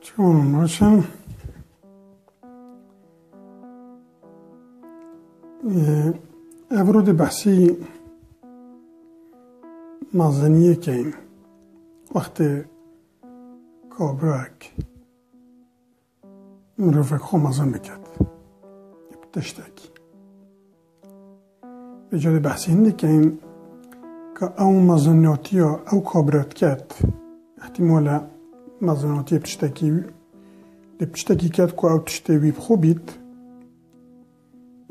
چون باشم افراد بحثی مازنیه که این وقت کابراک مروفک خو مازن بکد تشتاکی به جای بحثی هنده که این که او مازنیاتی او کابرات کد احتمالا مازنیاتی بتشتاکی کد که او تشتاوی بخوبید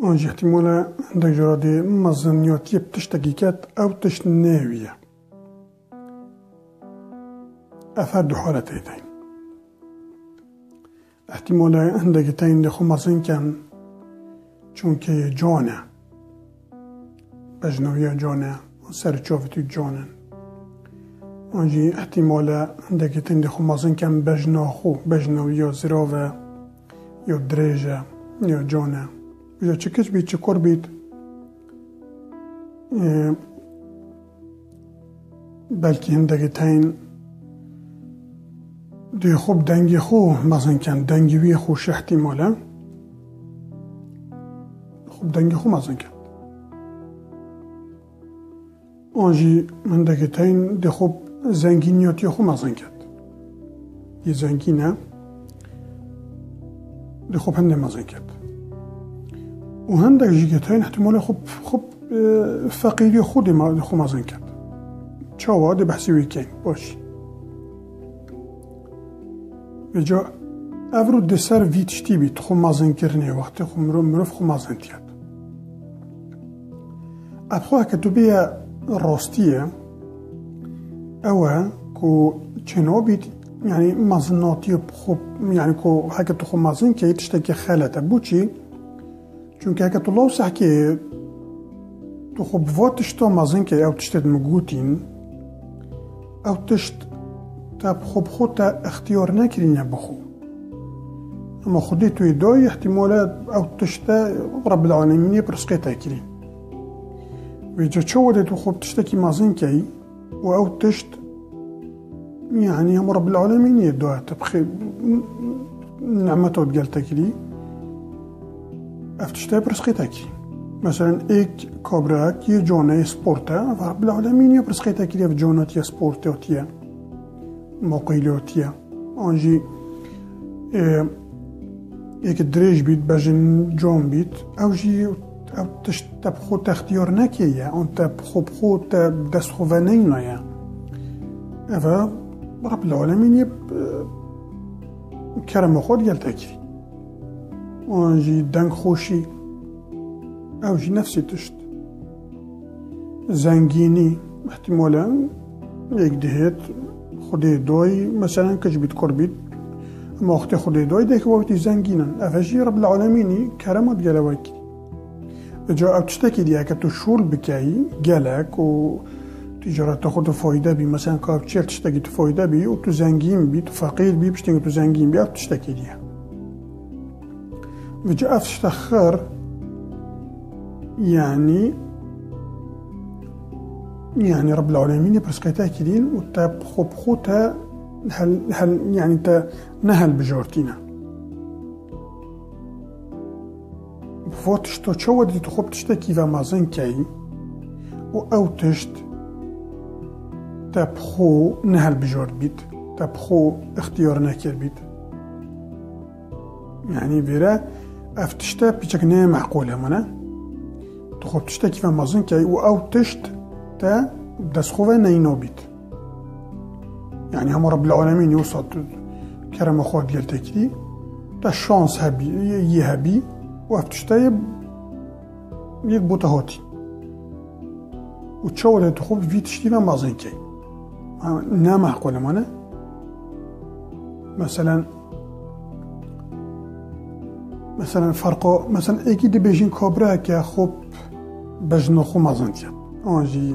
آنجا احتمالا عندك جرادي مازنياتي بتشتكي كات أو تشناوية أفاد حالتين احتمالا عندك تين دخو مازن كان چونك جانا بجنوية جانا سرچافتو جانا آنجي احتمالا عندك تين دخو مازن كان بجنوية زراوة يو دريجة يو جانا یا چکش بید چکار بید بلکه هندگی تاین دی خوب دنگی خو مازن کن دنگیوی خوش احتمالا خوب دنگی خو مازن کن آنجی هندگی تاین دی خوب زنگینیاتی خو مازن کن دی زنگینه دی خوب هنده مازن کن و هندك جيجتين احتمال خب فقيري خودي ما خو مازن كد چاوا دي بحثي ويكين باش بجا افرو دي سر فيتشتي بيت خو مازن كرني وقت خو مروف خو مازن تياد ابخوها كتبية راستية اوه كو چنو بيت يعني مازناتي بخو يعني كو هكا تخو مازن كي تشتكي خالته بوچي چونکه اگه تو لوسح که تو خوب واتش تو مازن که او تشتد مگوتین او تشت تاب خوب خود اختیار نکرین بخو اما خودی توی دای احتمالات او تشت رب العالمین برسقی تاکرین ویجا چوده تو خوب تشتکی مازن که و او تشت يعني هم رب العالمين يدوها تبخي نعمته تقال تاكلي افتشتاي برسقيتاكي مثلا ايك كابراك يه جونة سبورتا فرب العالمين يبرسقيتاكي في جونات يا سبورتاتيا موقيلاتيا انجي ايك دريج بيت باجن جون بيت او جي او تبخو تختيار نكيا اون تبخو دست خوانين يا افا رب العالمين يب كرم خود يلتاكي وانجي دنك خوشي او جي نفسي تشت زنجيني احتمالا يك دهيت خودي دوي مثلا كجبت كربيت اما اختي خودي دوي ديك وقتي زنجينا افاجي رب العالمين كرمت قالواكي جا او تشتكي ديك تشول بكاي قالك و تجارت تاخد فایده بی مثلا کارچر تشتكي تو فایده بی و تو زنگین بی تو فقیر بی بشتنگ تو زنگین بی او تشتكي ديه و جا اف تشتخر يعني رب العالمين برسقيتها كدين وتاب خوتا هل يعني تا نهل بجارتينا فوتش تو شو ودي تخوب تشتكي ومازن كاي و او تشت تبخو نهل بجار بيت تبخو اختيار نكر بيت يعني فيرا افتشتا بيشك نه معقولة منا تخوب تشتكي ومازن كاي و او تشت تا دسخوه نينو بيت يعني هم رب العالمين يوصل كرم خود ديال تكدي تا شانس هبي يهبي وافتشتا يك هاتي وتشاور تخوب في تشتي ومازن كاي نه معقولة منا مثلا فرقا مثلا ايكي دي بيجين كابرا كا خوب بجنو خو مازنتيات انجي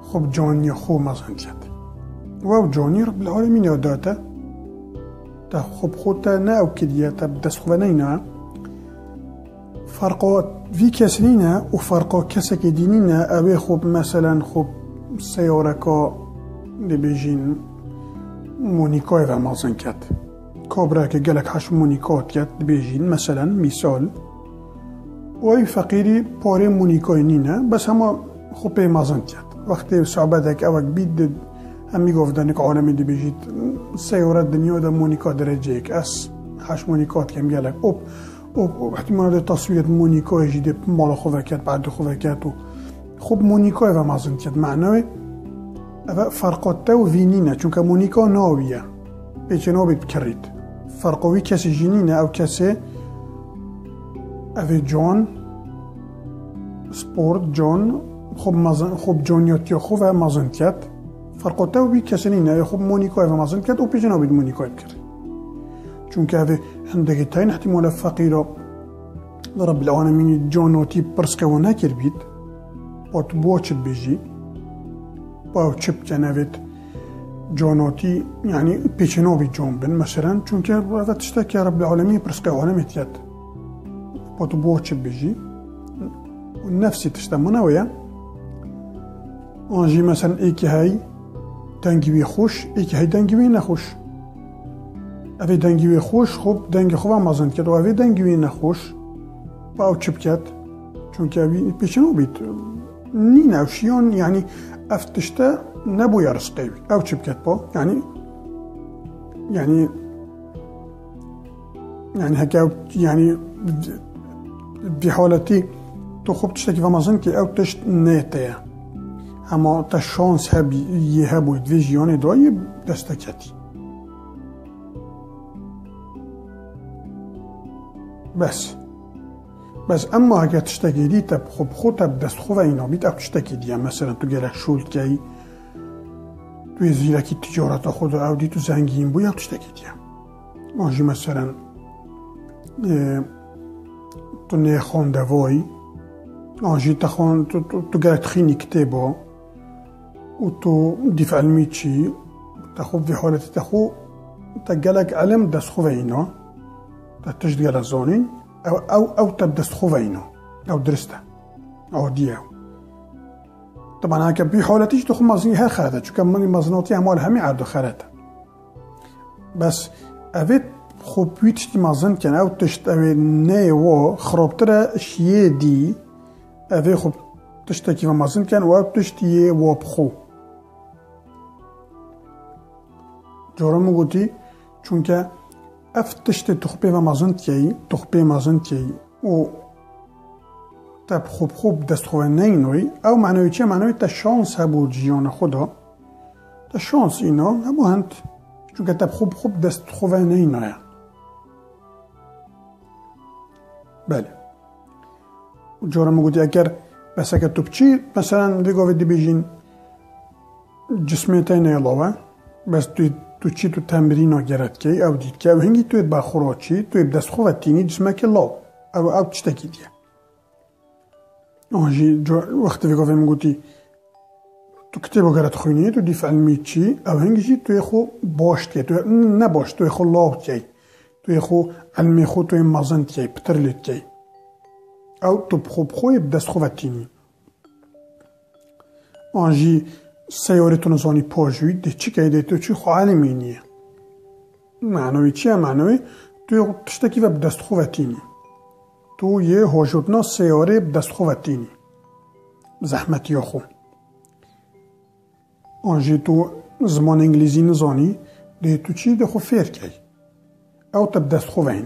خوب جاني خو مازنتيات واو جاني رب العالمين يوداتا تا خوب خوتا نا او كديا تا بدس خوانينا فرقا في كاسلينا وفرقا كاسك دينينا اوي خوب مثلا خوب سياركا دي بيجين مونيكاي و مازنكات كوبرا كجلك حش مونيكات يد بيجين مثلا مثال وأي فقيري بوري مونيكاي نينا بس هما خوبي مازنت يد وقت صعبتك أوك بيد هم يقفدنك عالمي دي بيجيت سيارة الدنيا دا مونيكا درجيك أس حش مونيكات كم جلك أوب احتمال تصوير مونيكا يجي مال خوفكات بعد خوفكات خوب مونيكا و مازنت يد معناه أبا فرقات تو فينينا چونك مونيكا ناوية بيجنو بكريت فرقوي كسي جنينة أو كسي أفي جون سبورت جون خوب جونيات يا خوب مازنتيات فرقات تو بي كسنينة خوب مونيكا و مازنتيات أو بيجنو بيد مونيكا بكري چونك أفي عندك تاين احتمال فقيرة رب العالمين جونوتي برسكا وناكر بيد بات بوچت بيجي باو چپ جنوید جاناتی يعني بيشنوبي جون بن مثلا چونك تشتكي رب العالمين برسكا عالميت يد باتو بوچ بيجي والنفسي تشتمنا ويا انجي مثلا ايكي هاي دنگوي خوش ايكي هاي دنگوي نخوش اوي دنگوي خوش خوب دنگ خوبا مازن كد و اوي دنگوي نخوش باو چپ كد چونك اوي بيشنوبي نين اوشيون يعني افتشتا نبو يرسقي او چبكت با يعني هكا يعني بحالتي تو خوب تشتكي فمازن كي او تشت نيتيا اما تشانس هب يهبو فيجيون دواي دستكتي بس اما هكا تشتكي دي تب خوب تب دست خوب اينا بيت او تشتكي دي مثلا تو گرك شولت كي توی زیرکی تجارت خود او دی تو زنگین بو یا تشتکی دیم ماجی مثلا تو نخوان دوایی آنجی تخوان تو گرک تخینی کتابا و تو دفع علمی چی تخوب في حالة تخو تجلك علم دست خوينا تجد زونين أو تدست خوينا أو درسته أو دياو طبعا هكا بحالتيش تخو مازني ها خالد شو كمان مازنوتي أموال همي عادو خالد بس أفيت خو بيتش مازن كان أو تشت أوي نيو خرابترا شيء دي أفي خو تشتكي مازن كان أو تشتي وابخو جورم قلتي چونك افتشت تخبي مازن كي و تب خوب دست خوانينوي او معنوي چه معنوي تا شانس هبو جيان خدا تا شانس اینا همو هند چونك تب خوب دست خوانينوي بله جورم قلتي اگر بس اگر تو بچي مثلا لقوة دي بيجين جسميتين يلاوه بس تو چی تو تمرین آگرد که او دید که او هنگی توی بخورا چی توی دست خواه تینی جسمه که لا او چتکی دیه آنجی وقتی وی گفتم گوتی تو کتاب آگرد خوینی تو دیف علمی چی او هنگی چی توی خو باش که توی نباش توی خو لا که توی خو علمی خو توی مازن که پترلیت که او تو خوب خوی دست خواه تینی آنجی سيارتون زاني باجوي دي چي كاي دي تو چي خو عالمينيه معنوي چي معنوي تو تشتكي و بدست خواتيني تو يه هوجودنا سيارة بدست خواتيني زحمت يا خو انجي تو زمان انجليزي نزاني دي تو چي دي خو فير كاي او تبدست خواتيني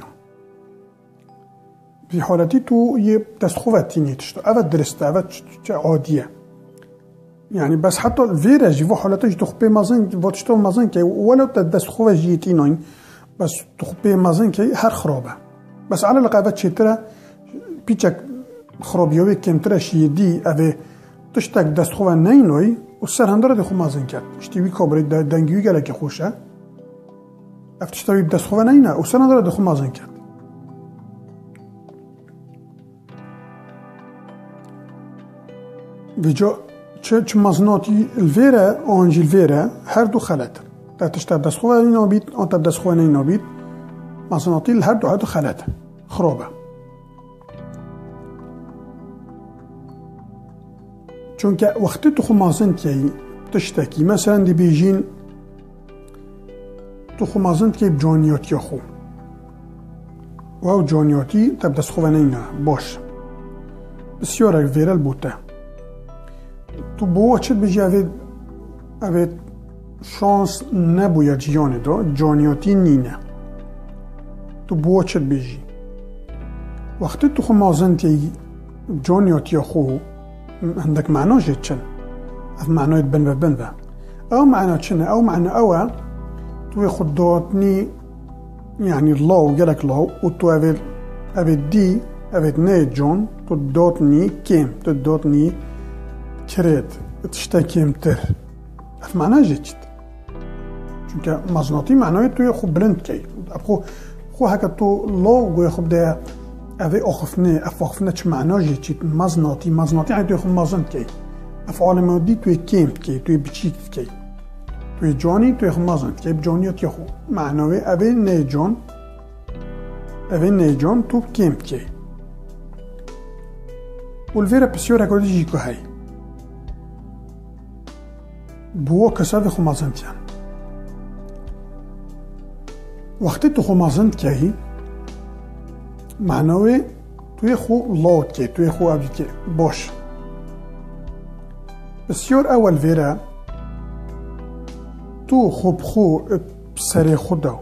في حالتي تو يه بدست خواتيني تشتو او درست او عاديه يعني بس حتى الفيرا جيفو حالتاش تخبي مازن واتشتو مازن كي ولو تدست خوة جيتينين بس تخبي مازن كي هر خرابة بس على القابات شترا بيتشك خرابيوي كمترا شيدي أبي تشتك دست خوة نينوي والسر هندرة دخو مازن كات اشتوي كوبري دنجيوي قالك خوشة افتشتوي بدست خوة نينا والسر هندرة دخو مازن كات بيجو چه مازناتی الفيرا آنجی الفيرا هر دو خلات تشتر دست خواه نابید آن تب دست خواه نابید مازناتی هر دو خلات خرابه چون که وقتی تو خو مازن که تشتکی مثلا دی بیجین تو خو مازند که بجانیاتی خو و او جانیاتی تب دست خوانه اینا باش بسیار ویرل بوده تو با چه بجی اوید شانس نبوید جیانه دا جانیاتی نینه تو با چه بجی وقتی تو خو مازند که جانیاتی خو عندك معنا جتشن اف معناه بن بن او معنى چنه او معنى او تو خداتني يعني الله وقالك الله وتو افي دي افي ني جون تو دوتني كيم تو دوتني كريت تشتكيم تر اف معنى جتشت چونك مزناطي معناه تو خو بلند كي خو هكا تو الله ويخب ده افي اخفني افخفنا چ معنى جتشت مزناطي يعني تو خو مازن كي افعال مادی توی کمپ کی توی بچیک کی توی جانی توی خمازند کی بجانیت یا خو معنوی اوی نه جان تو کمپ کی والفيرا بسيورا كودي جيكو هاي بو كسافي خمازنتيان وقتی تو خمازند کی معنوی توی خو لوت کی توی خو ابی کی باش بسیار اول ویرا تو خوب خو بسری خدا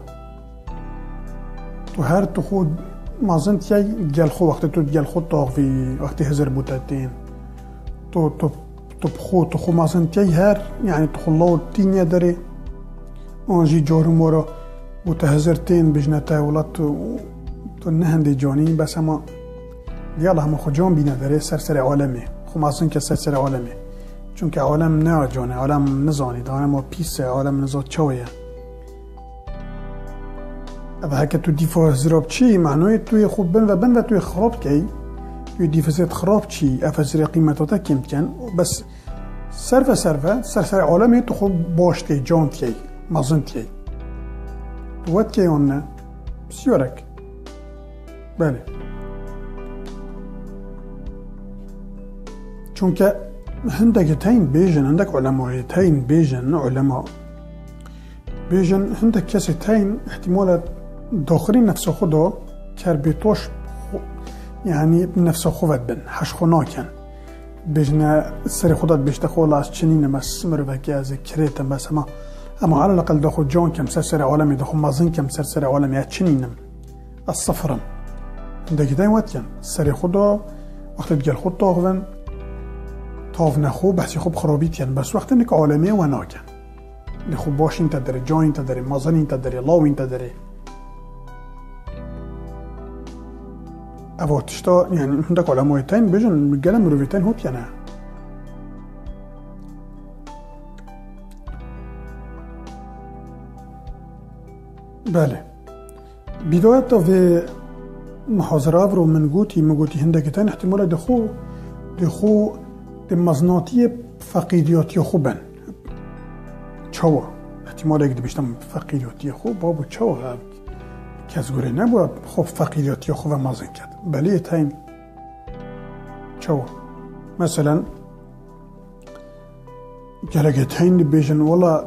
تو هر تو خود مازنت یای گل خو وقتی تو گل خود طاغی وقتی هزر بودتین تو خو مازنت یای هر یعنی تو خلاو تینیا داری آنجی جارو مورا متهزرتين بجنتا ولات تو نهندي جاني بس اما يلا هم خو جان بينا داري سرسر عالمي خو مازن که سرسر عالمي چونکه عالم نه جانه عالم نزانی دانه ما پیسه عالم نزاد چاویه اما هکه تو دیفا زراب چی معنای توی خوب بن و توی خراب کی توی دیفا زراب خراب چی افزر قیمتاتا کم کن بس سرسر عالمي تو خوب باش کی جان کی مازن کی تو وقت کی اون نه بسیارک بله چونکه هندك تاين بيجن عندك علماء تاين بيجن علماء بيجن عندك كاسي تاين احتمال داخلي نفسه خدا كربيتوش يعني نفسه خود بن حش خناكن بيجن سر خدا بيشت خلاص چنين بس مروكي از كريت بس اما على الاقل داخل جان كم سر عالمي داخل مازن كم سر عالمي چنين الصفرم عندك تاين واتكن سر خدا وقت تجل خود طاغن تاف نخو بحثی خوب خرابیت یعنی بس وقتی نک عالمی و ناکن نخو باش انت داره جا انت داره مازن انت داره لاو انت داره اواتشتا یعنی هندک علمای تاین بجن گلم مرویتین هوت یا نه بله بداية في محاضرة رو من قوتي هندك تاين احتمال دخو مزناطی فقیریاتی خوبن چاوا احتمال اگه بیشتم فقیریاتی خوب بابو چاوا کس گوره نبود خوب فقیریاتی خوب مازن کرد بله تاین چاوا مثلا گلگه تاین بیشن والا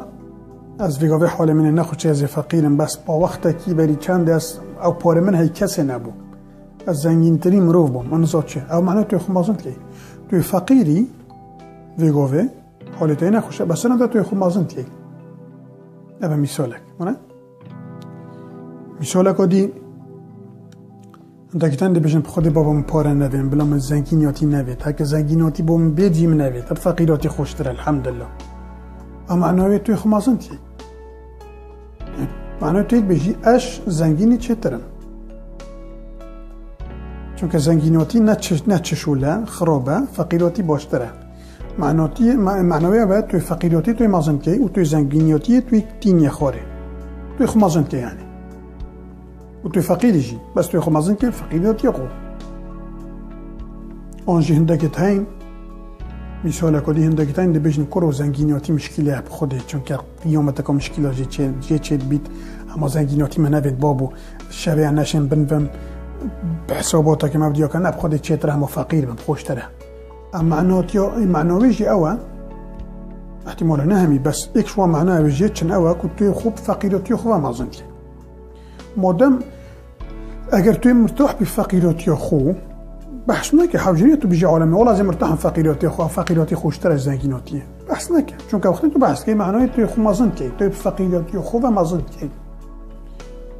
از ویگاوی حال من نخوچه از فقیرم بس با وقت کی بری چند از او پاره من هی کسی نبود از زنگین ترین مروف بام من زاد چه او معنی توی خوب مازن که توی فقیری ویگاوه حالتای نخوشه بس نه توی خوب مازن تیه اوه مثالک مونه مثالک آدی دکتن دی بشن خود بابام پاره نویم بلا من زنگینیاتی نوید هکه زنگینیاتی بام بیدیم نوید هر فقیراتی خوشتر الحمدلله اما معنوی توی خوب مازن تیه معنوی توی بجی اش زنگینی چه ترم چون که زنگیناتی نچشوله خرابه فقیراتی باشتره معنوی باید توی فقیراتی توی مازن که و توی زنگیناتی توی تینی خواره توی خو مازن که یعنی و توی فقیری جی بس توی خو مازن که فقیراتی خو آنجی هندک تاین مثال کدی هندک تاین دی بجن کرو زنگیناتی مشکلی هب خوده چون که قیامت که مشکل جی چه بیت اما زنگیناتی منوید بابو شبیه نشن بنوم به حساباتا که مبدیا کن اب خود چیتره همه فقیر بم خوشتره اما معنوی جی اوه احتمالا نهمی بس ایک شو معناه بجید چن اوه که توی خوب فقیراتی خوب مازن که مادم اگر توی مرتاح بفقیراتی خو بحث نکه حوجینی تو بیجی عالمه ولی از مرتاح فقیراتی خو فقیراتی خوشتر از زنگیناتیه بحث نکه چون که وقتی تو بحث که معنای توی خو مازن که توی فقیراتی خو و مازن که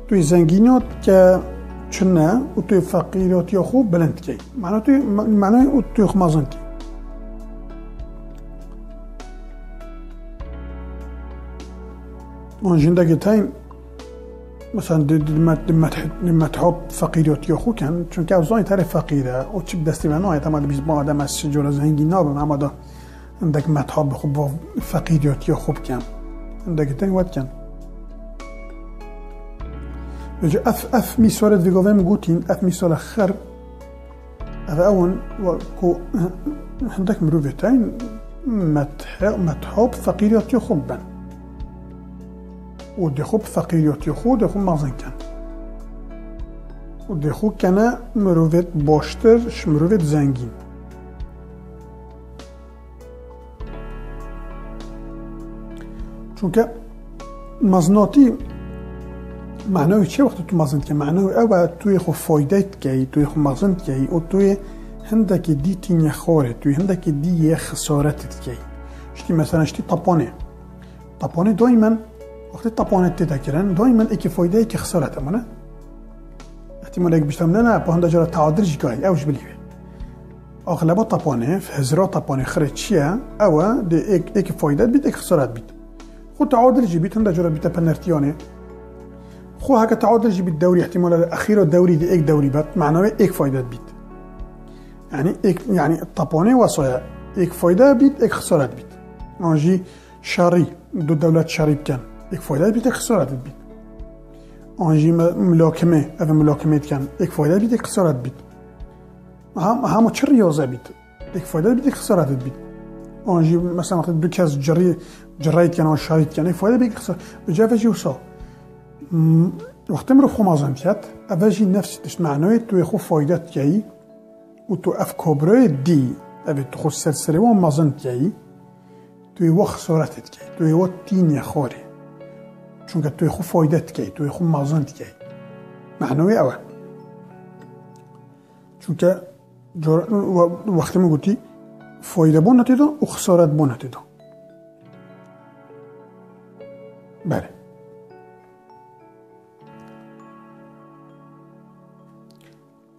توی زنگینات که چنه و توی فقیراتی خو بلند که معنای توی خو مازن که من جندگی تایم مثلا لما تحب فقیریاتی خو کن چون که اوزانی تر فقیره و چی دستی من نهایت هم بیز با آدم از شجور زنگی نابم اما دا اندک متحب خوب با فقیریاتی خوب کن اندک تایم ود کن بجا اف میسوارد ویگاویم گوتین اف میسوار خر اف اون و کو اندک مروفه تایم متحب فقیریاتی خوب بن و دخوب فقیریاتی خود دخوب مازن کن و دخوب کنه مروفت باشتر مروفت زنگین چون که مزناتی معنوی چه وقت تو مازن کن معنوی او توی خو فایدهت که توی خو مازن که و توی هندک دی تینی خوره توی هندک دی خسارتت که شتی مثلا شتی طپانه دائما وقتی طپانت تذكرن دائما ايكي فايده ايكي خسارت امانه احتمال ايك بيشتم لنا بهند جرا تعادل جاي اوش بليه اغلب طپانه في هزرا طپانه خريتشيا او دي ايكي فايده بيت ايك خسارت بيت خو تعادل جي بيت هند جرا بيت بنرتيانه خو هكا تعادل جي بيت دوري احتمال الاخير الدوري دي ايك دوري بات معناه ايك فايده بيت يعني الطپانه وصايا ايك فايده بيت ايك خسارت بيت انجي شاري دو دولات شاري كان ایک فایده بیت خسارت بیت آنجی ملاکمه او ملاکمه کن ایک فایده بیت خسارت بیت همه چه ریاضه بیت ایک فایده بیت خسارت بیت آنجی مثلا وقتی دو کس جرایت کن و شارید کن ایک فایده بیت خسارت بجای وجه وصا وقتی مرو خو مازن کت اوجی نفسی تشت معنای توی خو فایدت کهی و تو افکابرای دی او تو خو سلسله و مازن کهی توی و خسارتت کهی توی و تین خوری چون که توی خو فایدت کی توی خو مازنت کی معنوی اوه چون که وقتی ما گوتی فایده بون نتیده و خسارت بون نتیده بله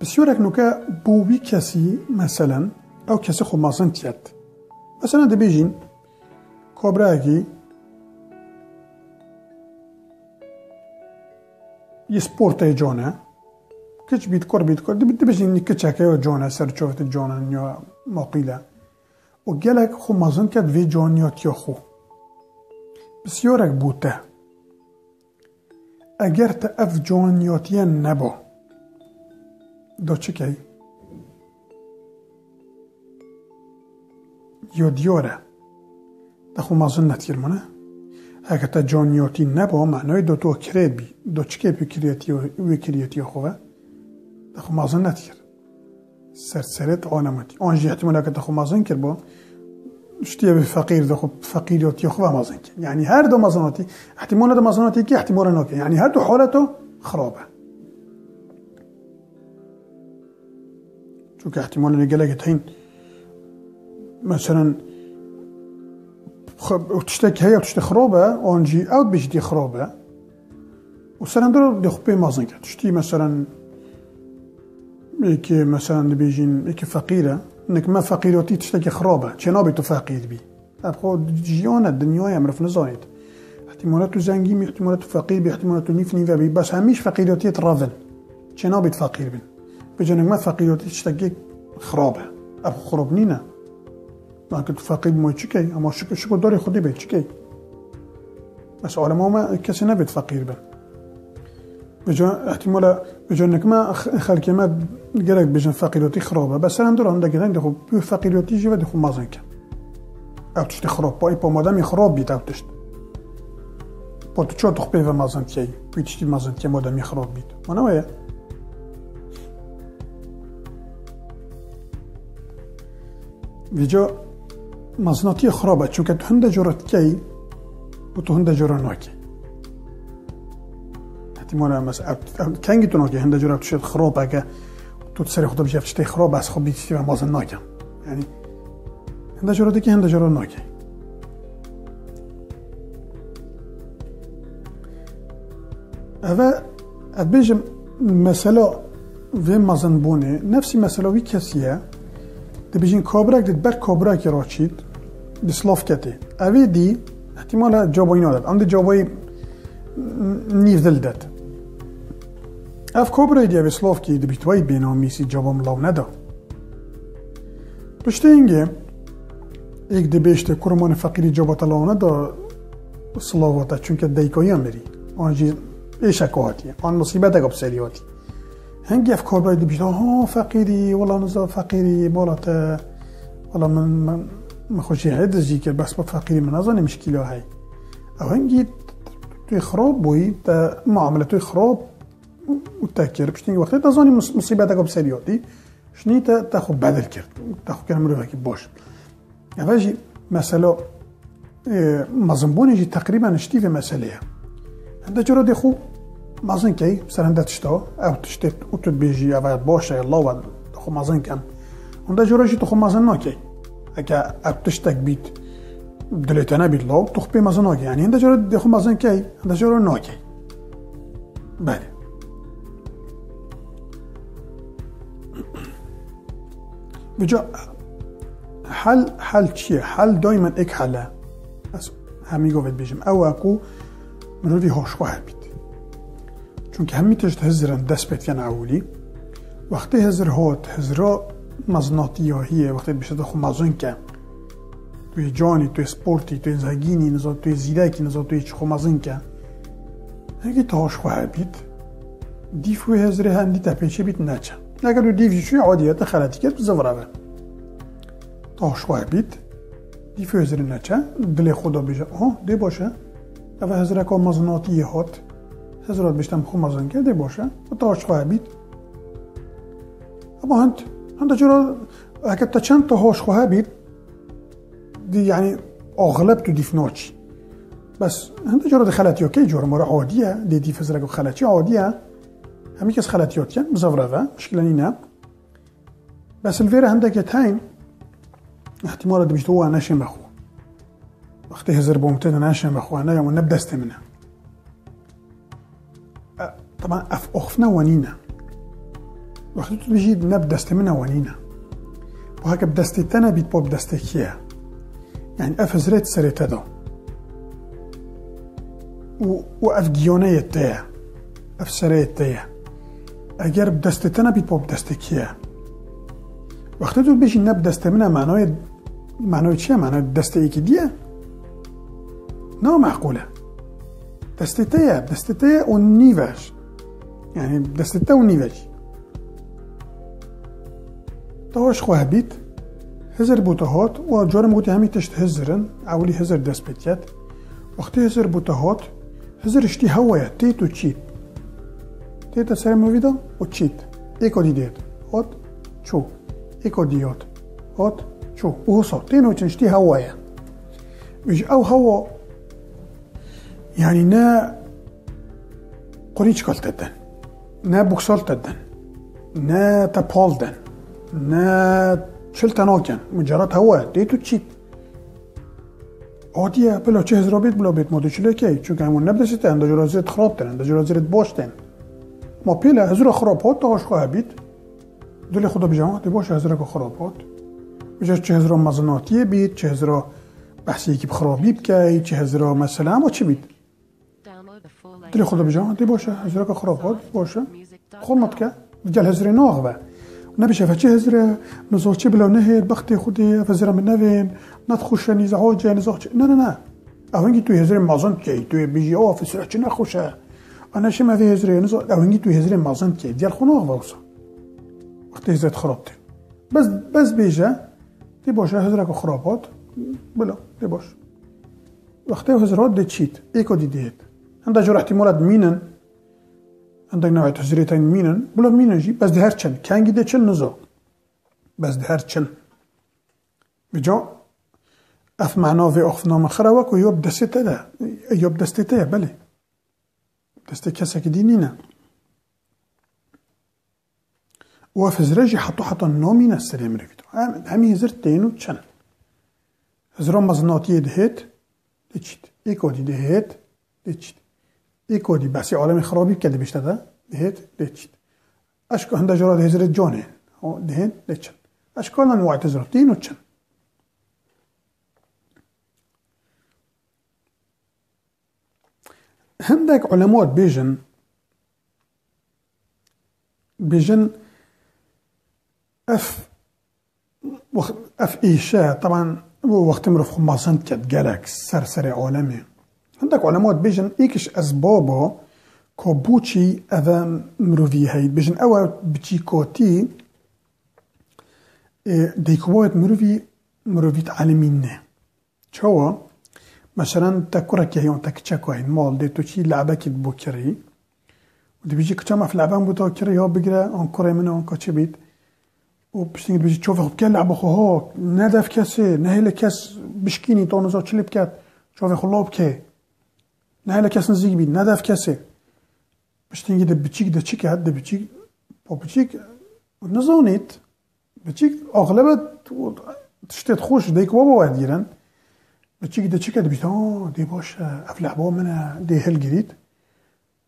بسیار اکنو که بوی کسی مثلا او کسی خو مازنت ید مثلا ده بیجین کابره اگی یه سپورت جانه کچ بیت کار دی بجین کچکه یا جانه سرچوفت جانه یا ماقیله و گلک خو مازن کد وی جانیات یا خو بسیارک بوده اگر تا اف جانیاتی نبا دا چه که یا دیاره دا خو مازن نتیر منه اگر تا جانیاتی نبا معنای دو تو کرید بی دو چکه بی کریاتی خواه دا خو مازن نتیر سرسرت آنماتی آنجی احتمال اگر تا خو مازن کر با شتیه به فقیر دا خو فقیریاتی خواه مازن کر یعنی هر دو مازناتی احتمال دا مازناتی که احتمال ناکه یعنی هر دو حالتو خرابه چون که احتمال نگل اگر تاین مثلا تشتك هي تشتي خرابة أنجي أو بيجدي خرابة وسرندر دي خبي مازن كات تشتي مثلا إيك مثلا بيجين إيك فقيرة إنك ما فقيرتي تشتكي خرابة شنابي تفقير بي أبخو جيانا الدنيا يمرف نزايد احتمالات زنجي احتمالات فقير بي احتمالات نيفني بي بس هميش فقيرتي ترافن شنابي تفقير بي بيجينك ما فقيرتي تشتكي خرابة أبخو خراب نينا ما كنت فقير ما چیکه اما شکر داری خودی به چیکه بس عالم ما کسی نبید فقیر به بجا احتمال بجا انك ما خلق ما گرک بجن فقیراتی خرابه بس هم دارن دگرن خب بو فقیراتی جوه دخو مازن کن او تشت خراب با ای پا مادمی خراب بید او تشت با تو چه تخبه و مازن کی بی تشتی مازن کی مادمی خراب بید منوه ویجا مزناتی خرابه چون که تو هنده جورت کی و تو هنده جورا ناکی احتمالا مثلا کنگی تو ناکی هنده جورا تو شد خرابه که تو سر خدا بشه فتشتی خراب از خب بیشتی و مازن ناکم یعنی هنده جورا دیگه هنده جورا ناکی اوه ادبیجم مثلا و مازن بونه نفسی مثلا وی کسیه دبیجین کابراک دید بر کابراکی را چید بسلاف کتی اوه دی احتمالا جوابایی نداد آن دی جوابایی نیف دل داد اف کابرای دی اوه سلاف کی دبیتوایی بینامیسی جوابم لاو ندا پشته اینگه ایک دبیشته کرمان فقیری جوابات لاو ندا سلاواتا چونکه دیکایی هم بری آنجی ایشکو هاتی آن مصیبت اگه بسری هاتی هنگی اف کابرای دی بیشته ها فقیری والا نزا فقیری بالاتا والا من خوشی هیده زی که بس با فقیری من ازا نمشکیلا هی او هنگی توی خراب بوی تا معامله توی خراب و تکر پشتینگی وقتی تا زانی مصیبت اگه بسری هاتی شنی تا خوب بدل کرد تا خوب کرد مروفه که باش اوه مثلا مزنبونی جی تقریبا اشتی في مسئله هنده جرا دی خوب مازن کی سرنده تشتا او تشتت او تد بیجی او باشه الله و خو مازن کم هنده جرا جی تو خو مازن ناکی اگه او تشتک بیت دلیتانه بیت لاو تو خو بی مازن ناکی یعنی هنده جرا دی خو مازن کی هنده جرا ناکی بله بجا حل چیه؟ حل دائما ایک حله از همی گوید بیجم او اکو مروی هاشخواه بید چون که همی تشت هزرن دست بید کن اولی وقتی هزر هات هزرا مزناتی هاییه وقتی بشده خو مزن کن توی جانی توی سپورتی توی زگینی نزا توی زیرکی نزا توی چی خو مزن کن اگه تا هاشخواه بید دیفوی هزره هندی تپیچه بید نچه اگر دو دیفی چوی عادیت خلطی کرد زوره هاشخواه بید دیفوی هزره نچه دل خدا بیجه دی باشه اوه هزره که مزناتی هات هزرات بیشتم خو مزن کرده باشه و تا هاشخواه بید اما هند جرا اگه تا چند تا هاشخواه بید دی یعنی اغلب تو دیف ناچی بس هند جرا دی خلطی ها که جرا ماره عادیه دی دیف هزره که خلطی عادیه همی کس خلطیات کن مزوره مشکلانی نه بس الویره هنده که تاین احتمال دی بیشتو نشه مخو وقتی هزر بومتن نشه مخو انا یا منب دسته منه طبعا اف اخفنا ونينا وقتی تو بجید نب دسته منه ونينا و هکه بدسته تنه بید با بدسته کیه يعني اف هزرت سريته دا و اف گیانه تایه اف سريت تایه اگر بدسته تنه بید با بدسته کیه وقتی تو بجید نب دسته منه معنای چیه؟ معنای دسته ای که دیه؟ نه معقوله دسته تایه و نیوش يعني دسته و نیوش تاوش خواه بید هزر بوتهات و جارم گوتی همی تشت هزرن اولی هزر دست بید وقتی هزر بوتهات هزر اشتی هوایه تیت و چید تیت سر مویدا و چید ایکا دیدید هات چو ایکا دیاد هات چو و حسا تینو چنشتی هوایه بیش او هوا يعني نا قريش كالتدن نا بوكسال تدن نا تبالدن نا شلتناكن مجرد هوا ديتو تشيت عادية بلا چه هزرا بيت بلا بيت ما دوشله كي چونك همون نبدسته اندا جرازيرت خراب تن اندا جرازيرت باشتن ما بلا هزرا خرابات تاش خواه بيت دل خدا بجامعه دي باشه هزرا خرابات بجاش چه هزرا مزناتيه بيت چه هزرا بحثی که بخرابی بکی چه هزرا مثلا اما چی بید دل خدا بجامعه دی باشه هزرا که خرابات باشه خورمت که جل هزر ناغوه نبیشه فچه هزر نزاچه بلا نهید بخت خودی هزر من نوین ندخوشه نیزعاجه نزاچه نه اوهنگی توی هزر مازن که توی بیجی آفیسره چه نخوشه انا شما في هزر نزاع اوهنگی توی هزر مازن که دیال خو ناغوه وصا وقتی هزرت خرابته بس بیجه دی باشه هزر که خرابات بلا دی باش وقتی هزرات دی چیت ایکو دیدید عندك جرى احتمالات مينن عندك نوع تهزريتين مينن بلا مينن جي بس ده هرچن كان جده چن نزا بس ده هرچن بجا اف معنا في اخف نام خروك ويوب دستة ده يوب دستة بله دستة كسك دينينا وفزرجي حطو نومينا السلام رفيتو همي زرتينو تشن زرام مزناتيه دهيت ديشت ايكو دي دهيت ديشت ايكو دي بس عالم خرابي كده بيشتغل دهيت ديشت اشكو هندا جراد هزرت جونين دهين ديشت اشكال انواع تزرتين وتشن هندك علماء بيجن اف ايشاء طبعا وقت مرف خماسن كت جالاكس سرسري عالمي عندك علماء بيجن ايكش اسبابه كوبوتشي اذا مروفي هاي بيجن اول بتشي كوتي ديكوات مروفي تعلمينه شو مثلا تكرك هيون تكتشكوين مال دي توشي لعبه كي بوكري ودي بيجي كتشما في لعبه بوكري هو بيقرا اون كوري منو اون كوتشبيت وبشتي بيجي تشوف خب كان لعبه خو نادف كاسي نهيل كاس بشكيني تونزو تشلي بكات شوف خلوب كي نهيل كاس نزيق بي نادف كاسي بشتي دي بتشيك ده تشيك هاد بتشيك بتشيك نزونيت بتشيك اغلبت تشتي تخوش ديك بابا واديرن بتشيك ده تشيك دي دي باش افلح بو منها دي هل جديد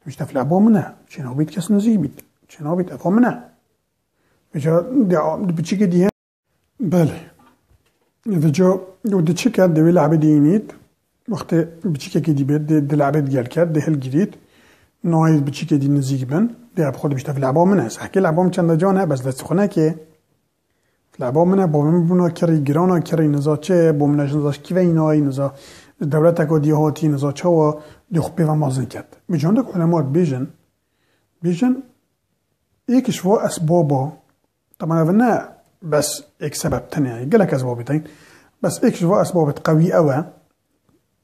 مش تفلح بو منها شنو بيت كاس نزيق بيت شنو بيت افو منها بتشيك دي بله إذا جو ودي تشيكات دي لعبة دينيت وقت بتشيكا كي دي بيت دي لعبة ديالكات دي هل جديد نوعي بتشيكا دي نزيق بن دي بخود باش تفلعبو منها صحكي لعبو چند جانه بس دست خونه كي فلعبو منها بو من بنا كري جرانا كري نزا چه بو مناش نزاش كيويناي نزا دولتك و ديهاتي نزا چه و دي خبه و مازن كت بجاندك علمات بيجن ايكش فو اسبابا طبعا هذا بس ايك سبب تاني قالك اسبابتين بس ايكش فو اسباب قوي اوى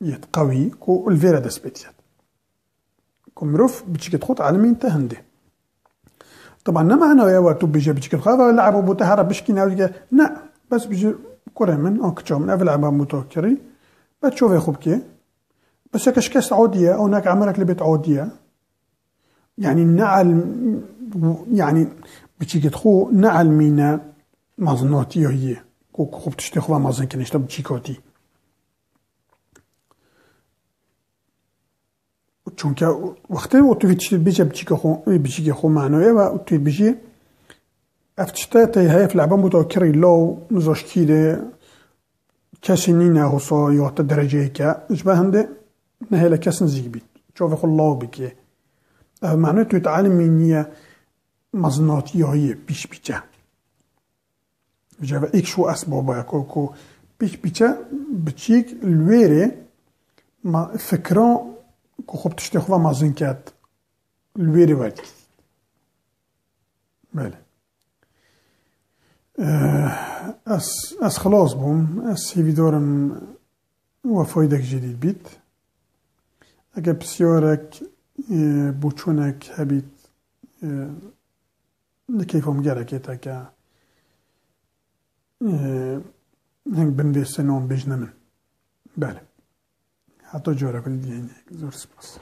يتقوي كو الفيرا دسبيتيات كو مروف بتشيك تخوت عالمين تهندي طبعا ما معنى يا وقت بيجي بتشيك تخاف لعبوا بوتهرا بشكي ناوي لا بس بيجي كره من او كتشو من لعبه متوكري بتشوفي خوبكي بس هيك كاس عوديه او هناك عملك لبيت عوديه يعني نعل يعني بتشيك تخو نعل مينا مازناتي هي كو خوب تشتي خو مازن كنيش تب تشيكوتي چونکه وقتی او تو ویچ بیچه بچی خو معنویه و تو بیچی افتشته تی هیف لعبه متوکری لو نزاش کیده کسی نینه حسا یا تا درجه که اجبه هنده نهیل کس نزیگ بید چوف خو الله بکیه معنوی تو تعلم مینیه مزناتی هایی بیش بیچه بجاوه ایک شو اسبابه که بیش بیچه بچیک الویره فکران كو خوب تشتي خوا مازن كات الويري وادي بله اس خلاص بوم اس هيفي دورم وفايدك جديد بيت اگه بسيارك بوچونك هبيت لكيفهم جاركت اگه هنگ بنويسنون بجنمن بله حتی جورا کنید یعنی زور سپاس